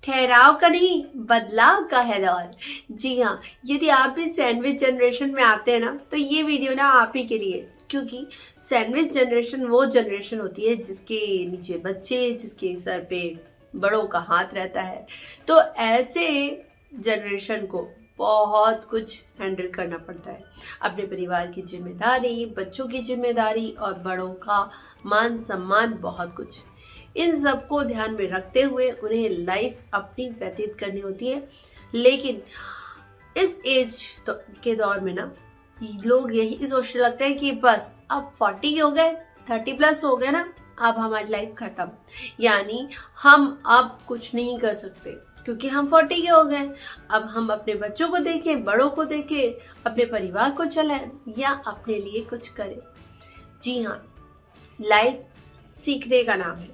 ठहराव का नहीं, बदलाव का है दौर। जी हाँ, यदि आप भी सैंडविच जनरेशन में आते हैं ना, तो ये वीडियो ना आप ही के लिए, क्योंकि सैंडविच जनरेशन वो जनरेशन होती है जिसके नीचे बच्चे, जिसके सर पे बड़ों का हाथ रहता है। तो ऐसे जनरेशन को बहुत कुछ हैंडल करना पड़ता है। अपने परिवार की जिम्मेदारी, बच्चों की जिम्मेदारी और बड़ों का मान सम्मान, बहुत कुछ। इन सब को ध्यान में रखते हुए उन्हें लाइफ अपनी व्यतीत करनी होती है। लेकिन इस एज के दौर में ना लोग यही सोचने लगते हैं कि बस अब 40 हो गए, 30 प्लस हो गए ना, अब हमारी लाइफ खत्म, यानी हम अब कुछ नहीं कर सकते क्योंकि हम 40 के हो गए। अब हम अपने बच्चों को देखें, बड़ों को देखें, अपने परिवार को चलाएं या अपने लिए कुछ करें। जी हाँ, लाइफ सीखने का नाम है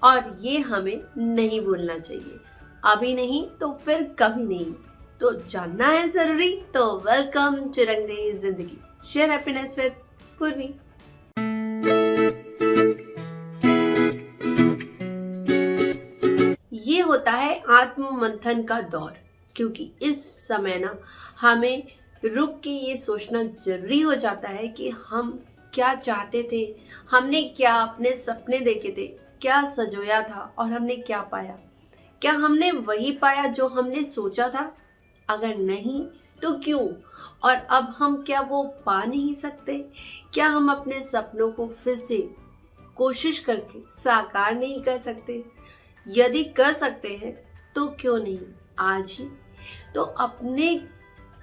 और ये हमें नहीं भूलना चाहिए। अभी नहीं तो फिर कभी नहीं। तो जानना है जरूरी, तो वेलकम टू रंग दे जिंदगी, शेयर हैप्पीनेस विद पूर्वी। ये होता है आत्म मंथन का दौर, क्योंकि इस समय ना हमें रुक के ये सोचना जरूरी हो जाता है कि हम क्या चाहते थे, हमने क्या अपने सपने देखे थे, क्या सजोया था और हमने क्या पाया। क्या हमने वही पाया जो हमने सोचा था? अगर नहीं तो क्यों? और अब हम क्या वो पा नहीं सकते? क्या हम अपने सपनों को फिर से कोशिश करके साकार नहीं कर सकते? यदि कर सकते हैं तो क्यों नहीं आज ही? तो अपने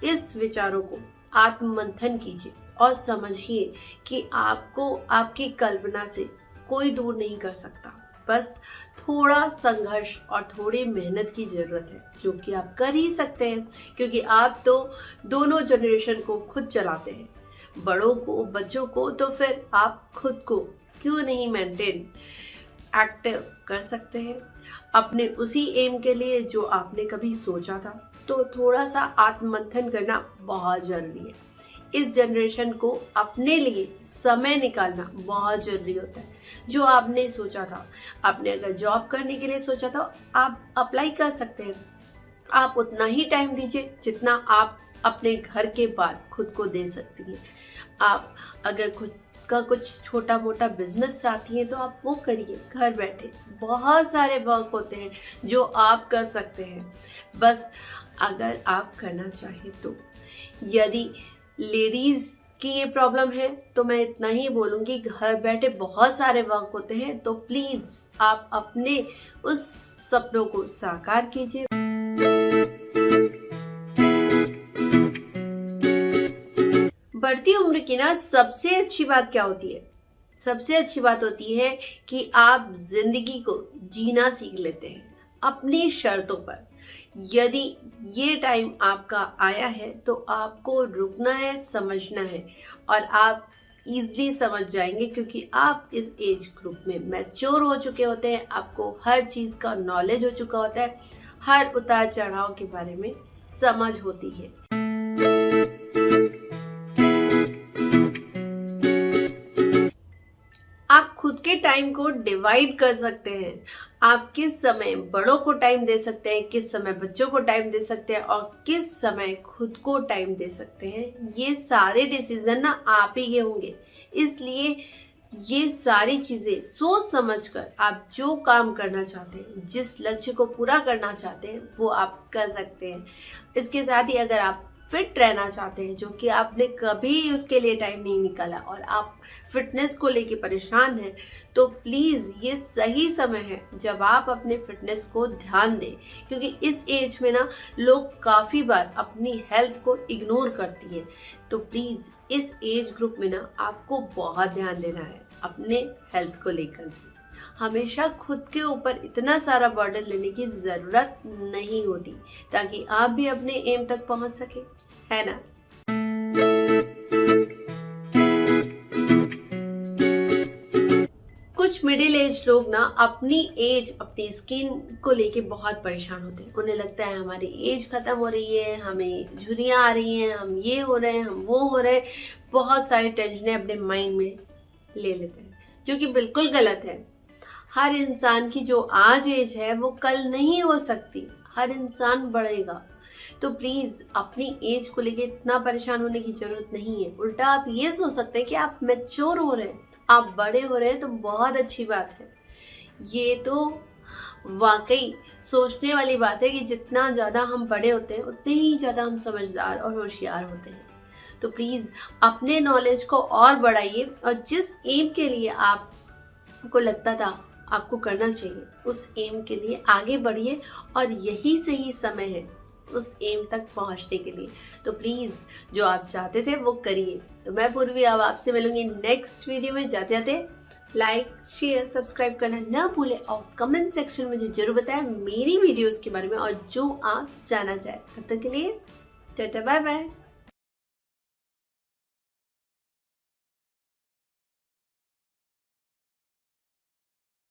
इस विचारों को आत्ममंथन कीजिए और समझिए कि आपको आपकी कल्पना से कोई दूर नहीं कर सकता। बस थोड़ा संघर्ष और थोड़ी मेहनत की जरूरत है, जो कि आप कर ही सकते हैं, क्योंकि आप तो दोनों जनरेशन को खुद चलाते हैं, बड़ों को, बच्चों को। तो फिर आप खुद को क्यों नहीं मेंटेन, एक्टिव कर सकते हैं अपने उसी एम के लिए जो आपने कभी सोचा था। तो थोड़ा सा आत्ममंथन करना बहुत जरूरी है। इस जनरेशन को अपने लिए समय निकालना बहुत जरूरी होता है। जो आपने सोचा था, आपने अगर जॉब करने के लिए सोचा था, आप अप्लाई कर सकते हैं। आप उतना ही टाइम दीजिए जितना आप अपने घर के बाद खुद को दे सकती हैं। आप अगर खुद का कुछ छोटा मोटा बिजनेस चाहती हैं तो आप वो करिए घर बैठे। बहुत सारे वर्क होते हैं जो आप कर सकते हैं, बस अगर आप करना चाहें तो। यदि लेडीज की ये प्रॉब्लम है तो मैं इतना ही बोलूँगी, घर बैठे बहुत सारे वर्क होते हैं, तो प्लीज आप अपने उस सपनों को साकार कीजिए। बढ़ती उम्र की ना सबसे अच्छी बात क्या होती है? सबसे अच्छी बात होती है कि आप जिंदगी को जीना सीख लेते हैं अपनी शर्तों पर। यदि ये टाइम आपका आया है तो आपको रुकना है, समझना है, और आप इजीली समझ जाएंगे क्योंकि आप इस एज ग्रुप में मैच्योर हो चुके होते हैं। आपको हर चीज़ का नॉलेज हो चुका होता है, हर उतार चढ़ाव के बारे में समझ होती है। आप खुद के टाइम को डिवाइड कर सकते हैं। आप किस समय बड़ों को टाइम दे सकते हैं, किस समय बच्चों को टाइम दे सकते हैं और किस समय खुद को टाइम दे सकते हैं। ये सारे डिसीजन ना आप ही के होंगे। इसलिए ये सारी चीजें सोच समझकर आप जो काम करना चाहते हैं, जिस लक्ष्य को पूरा करना चाहते हैं, वो आप कर सकते हैं। इसके साथ ही अगर आप फिट रहना चाहते हैं, जो कि आपने कभी उसके लिए टाइम नहीं निकाला और आप फिटनेस को लेके परेशान हैं, तो प्लीज़ ये सही समय है जब आप अपने फिटनेस को ध्यान दें। क्योंकि इस एज में ना लोग काफ़ी बार अपनी हेल्थ को इग्नोर करती हैं। तो प्लीज़ इस एज ग्रुप में ना आपको बहुत ध्यान देना है अपने हेल्थ को लेकर। हमेशा खुद के ऊपर इतना सारा बर्डन लेने की ज़रूरत नहीं होती, ताकि आप भी अपने एम तक पहुंच सके, है ना? कुछ मिडिल एज लोग ना अपनी एज, अपनी स्किन को लेके बहुत परेशान होते हैं। उन्हें लगता है हमारी एज खत्म हो रही है, हमें झुर्रियाँ आ रही हैं, हम ये हो रहे हैं, हम वो हो रहे हैं। बहुत सारी टेंशनें अपने माइंड में ले लेते हैं, जो कि बिल्कुल गलत है। हर इंसान की जो आज एज है वो कल नहीं हो सकती, हर इंसान बढ़ेगा। तो प्लीज अपनी एज को लेके इतना परेशान होने की जरूरत नहीं है। उल्टा आप ये सोच सकते हैं कि आप मैच्योर हो रहे हैं, आप बड़े हो रहे हैं, तो बहुत अच्छी बात है। ये तो वाकई सोचने वाली बात है कि जितना ज़्यादा हम बड़े होते हैं उतने ही ज़्यादा हम समझदार और होशियार होते हैं। तो प्लीज़ अपने नॉलेज को और बढ़ाइए और जिस एम के लिए आपको लगता था आपको करना चाहिए, उस एम के लिए आगे बढ़िए और यही सही समय है उस एम तक पहुंचने के लिए। तो प्लीज़ जो आप चाहते थे वो करिए। तो मैं पूर्वी अब आपसे मिलूंगी नेक्स्ट वीडियो में। जाते जाते लाइक शेयर सब्सक्राइब करना ना भूलें और कमेंट सेक्शन में मुझे जरूर बताएं मेरी वीडियोस के बारे में और जो आप जानना चाहें। तब तक के लिए टाटा बाय बाय।